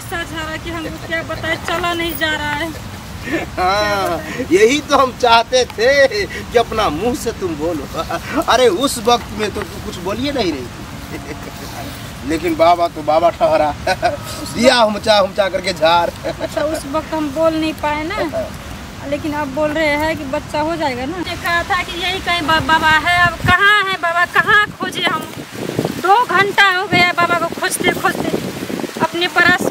ऐसा झाड़ा कि हमको क्या बताए, चला नहीं जा रहा है। हाँ, यही तो हम चाहते थे कि अपना मुंह से तुम बोलो। अरे उस वक्त में तो तू कुछ बोलिए नहीं रही थी। लेकिन बाबा तो बाबा ठहरा, दिया हुमचा करके झाड़। अच्छा, उस वक्त हम बोल नहीं पाए ना, लेकिन अब बोल रहे हैं कि बच्चा हो जाएगा ना। मैंने कहा था कि यही कहीं बाबा है, अब कहाँ है बाबा, कहाँ खोजे हम। 2 घंटा हो गया बाबा को खोजते खोजते। अपने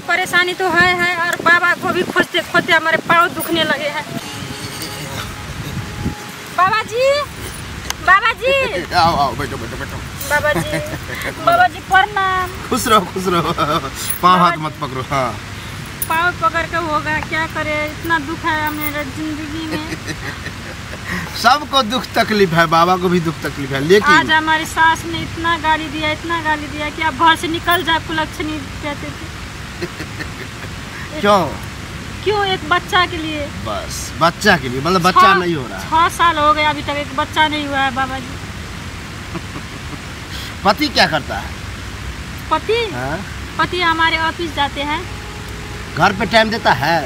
परेशानी तो है और बाबा को भी खोजते खोजते हमारे पाँव दुखने लगे हैं। बाबा जी, बाबा जी, आओ बैठो बैठो बैठो। बाबा जी प्रणाम। खुश रहो। पाँव हाथ मत पकड़ो। हाँ, पाँव पकड़ के होगा, क्या करे, इतना दुख है मेरे जिंदगी में। सबको दुख तकलीफ है, बाबा को भी दुख तकलीफ है। लेकिन आज हमारी सास ने इतना गाली दिया कि आप घर से निकल जा, कुलक्षणी कहते थे। क्यों? एक बच्चा के लिए। बस बच्चा के लिए, मतलब बच्चा नहीं हो रहा। 6 साल हो गए अभी तक एक बच्चा नहीं हुआ है बाबा जी। पति क्या करता है? पति हमारे ऑफिस जाते हैं। घर पे टाइम देता है?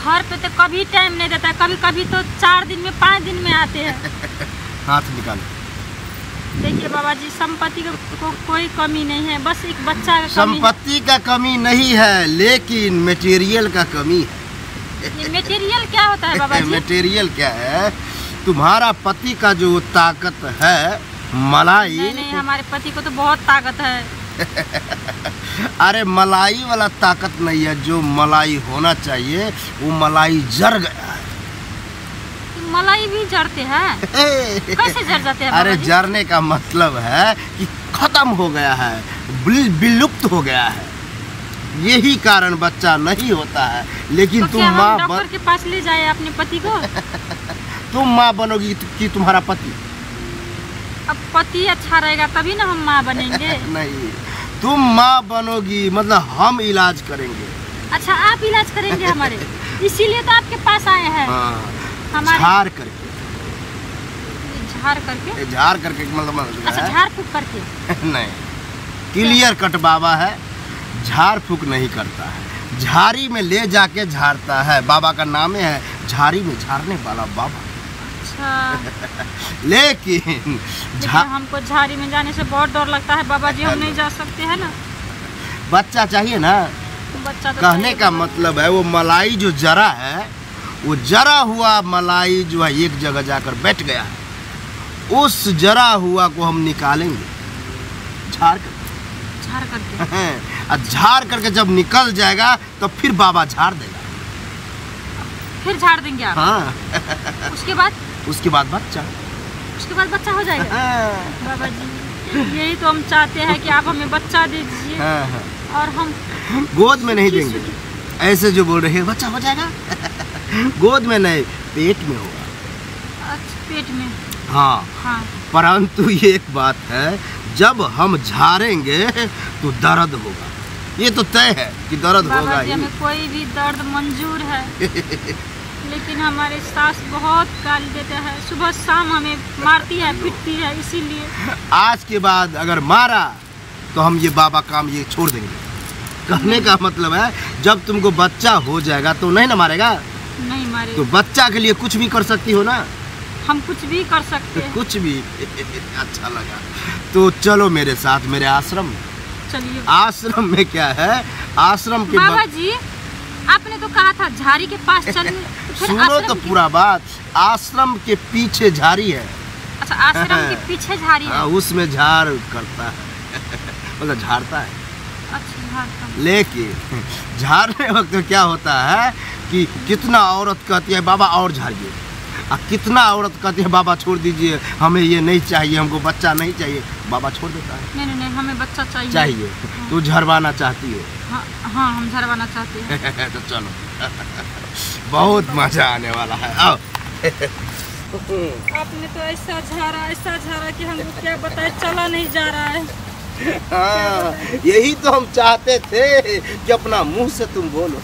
घर पे तो कभी टाइम नहीं देता, कभी तो 4 दिन में 5 दिन में आते हैं। हाथ निकालो। देखिए बाबा जी, संपत्ति को कोई कमी नहीं है, बस एक बच्चा का संपत्ति का कमी नहीं है, लेकिन मटेरियल का कमी है। ये मटेरियल क्या होता है बाबा जी? मटेरियल क्या है? तुम्हारा पति का जो ताकत है, मलाई। नहीं, हमारे पति को तो बहुत ताकत है। अरे मलाई वाला ताकत नहीं है, जो मलाई होना चाहिए वो मलाई जर गया है। मलाई भी जरते हैं? कैसे जर जाते हैं? अरे जरने का मतलब है कि खत्म हो गया है, विलुप्त हो गया है। यही कारण बच्चा नहीं होता है। लेकिन तो तुम माँ डॉक्टर के पास ले जाए अपने पति को। तुम माँ बनोगी कि तुम्हारा पति? अब पति अच्छा रहेगा तभी ना हम माँ बनेंगे। नहीं, तुम माँ बनोगी मतलब हम इलाज करेंगे। अच्छा, आप इलाज करेंगे हमारे? इसीलिए तो आपके पास आए हैं। झाड़ करके मतलब अच्छा, झाड़ फूक करके? नहीं, क्लियर कट बाबा है, झाड़ फूक नहीं करता है, झाड़ी में ले जाके झाड़ता है। बाबा का नाम है झाड़ी में झाड़ने वाला बाबा। अच्छा। लेकिन हमको झाड़ी में जाने से बहुत डर लगता है बाबा जी, हम नहीं जा सकते हैं ना। बच्चा चाहिए ना। बच्चा तो कहने का मतलब है वो मलाई जो जरा है, वो जरा हुआ मलाई जो है एक जगह जाकर बैठ गया है। उस जरा हुआ को हम निकालेंगे झाड़ करके। और झाड़ करके जब निकल जाएगा तो फिर बाबा झाड़ देगा। फिर झाड़ देंगे आप? हाँ। उसके बाद बच्चा हो जाएगा। बाबा जी, यही तो हम चाहते हैं कि आप हमें बच्चा दे दीजिए। और हम गोद में नहीं देंगे। ऐसे जो बोल रहे हैं बच्चा हो जाएगा। गोद में नहीं, पेट में होगा। अच्छा, पेट में? हाँ। परंतु ये एक बात है, जब हम झाड़ेंगे तो दर्द होगा। ये तो तय है कि दर्द होगा ही। हमें कोई भी दर्द मंजूर है। लेकिन हमारे सास बहुत गाली देते हैं, सुबह शाम हमें मारती है, पीटती है। इसीलिए आज के बाद अगर मारा तो हम ये बाबा काम ये छोड़ देंगे। कहने का मतलब है जब तुमको बच्चा हो जाएगा तो नहीं ना मारेगा? नहीं मारेगा। तो बच्चा के लिए कुछ भी कर सकती हो ना। हम कुछ भी कर सकते हैं। कुछ भी। अच्छा लगा तो चलो मेरे साथ मेरे आश्रम में। चलिए। आश्रम में क्या है? आश्रम के बाबा जी, आपने तो कहा था झाड़ी के पास चलने। सुनो तो पूरा बात। आश्रम के पीछे झाड़ी है। अच्छा, आश्रम के पीछे झाड़ी है। उसमें झाड़ करता है। मतलब झाड़ता है। अच्छा, झाड़ता है। लेकिन झाड़ने वक्त क्या होता है कि कितना औरत कहती है बाबा और झाड़िए, और कितना औरत कहती है बाबा छोड़ दीजिए, हमें ये नहीं चाहिए, हमको बच्चा नहीं चाहिए। बाबा छोड़ देता है। नहीं, हमें बच्चा चाहिए। हाँ। तो झड़वाना चाहती है? हाँ, हम झड़वाना चाहते हैं। तो चलो, बहुत मजा आने वाला है। आओ। आपने तो ऐसा झाड़ा कि हमको क्या बताए, चला नहीं जा रहा है। हाँ, यही तो हम चाहते थे कि अपना मुंह से तुम बोलो।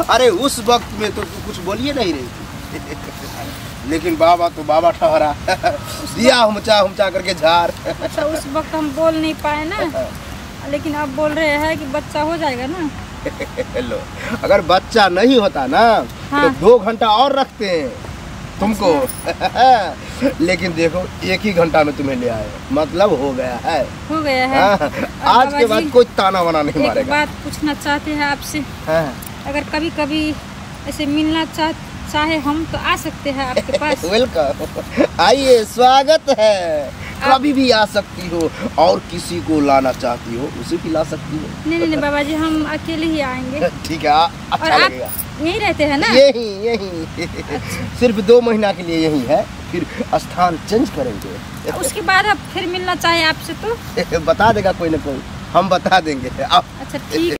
अरे उस वक्त में तो कुछ बोलिए नहीं रही थी। लेकिन बाबा तो बाबा ठहरा, दिया हुमचा करके झाड़। अच्छा, उस वक्त हम बोल नहीं पाए ना, लेकिन अब बोल रहे हैं कि बच्चा हो जाएगा ना। लो, अगर बच्चा नहीं होता ना हाँ। तो 2 घंटा और रखते हैं तुमको। लेकिन देखो 1 ही घंटा में तुम्हें ले आए, मतलब हो गया है। हो गया है। हाँ, आज के बाद कोई ताना वाना नहीं एक मारेगा। बात पूछना चाहते हैं आपसे, हाँ। अगर कभी कभी ऐसे मिलना चाहे हम तो आ सकते हैं आपके पास? वेलकम, आइए, स्वागत है। कभी भी आ सकती हो, और किसी को लाना चाहती हो उसे भी ला सकती हो। नहीं नहीं बाबा जी, हम अकेले ही आएंगे। ठीक है, अच्छा और आप लगेगा। यहीं रहते हैं ना? यही सिर्फ 2 महीना के लिए यही है, फिर स्थान चेंज करेंगे। उसके बाद अब फिर मिलना चाहे आपसे तो बता देगा कोई ना कोई, हम बता देंगे। आप अच्छा ठीक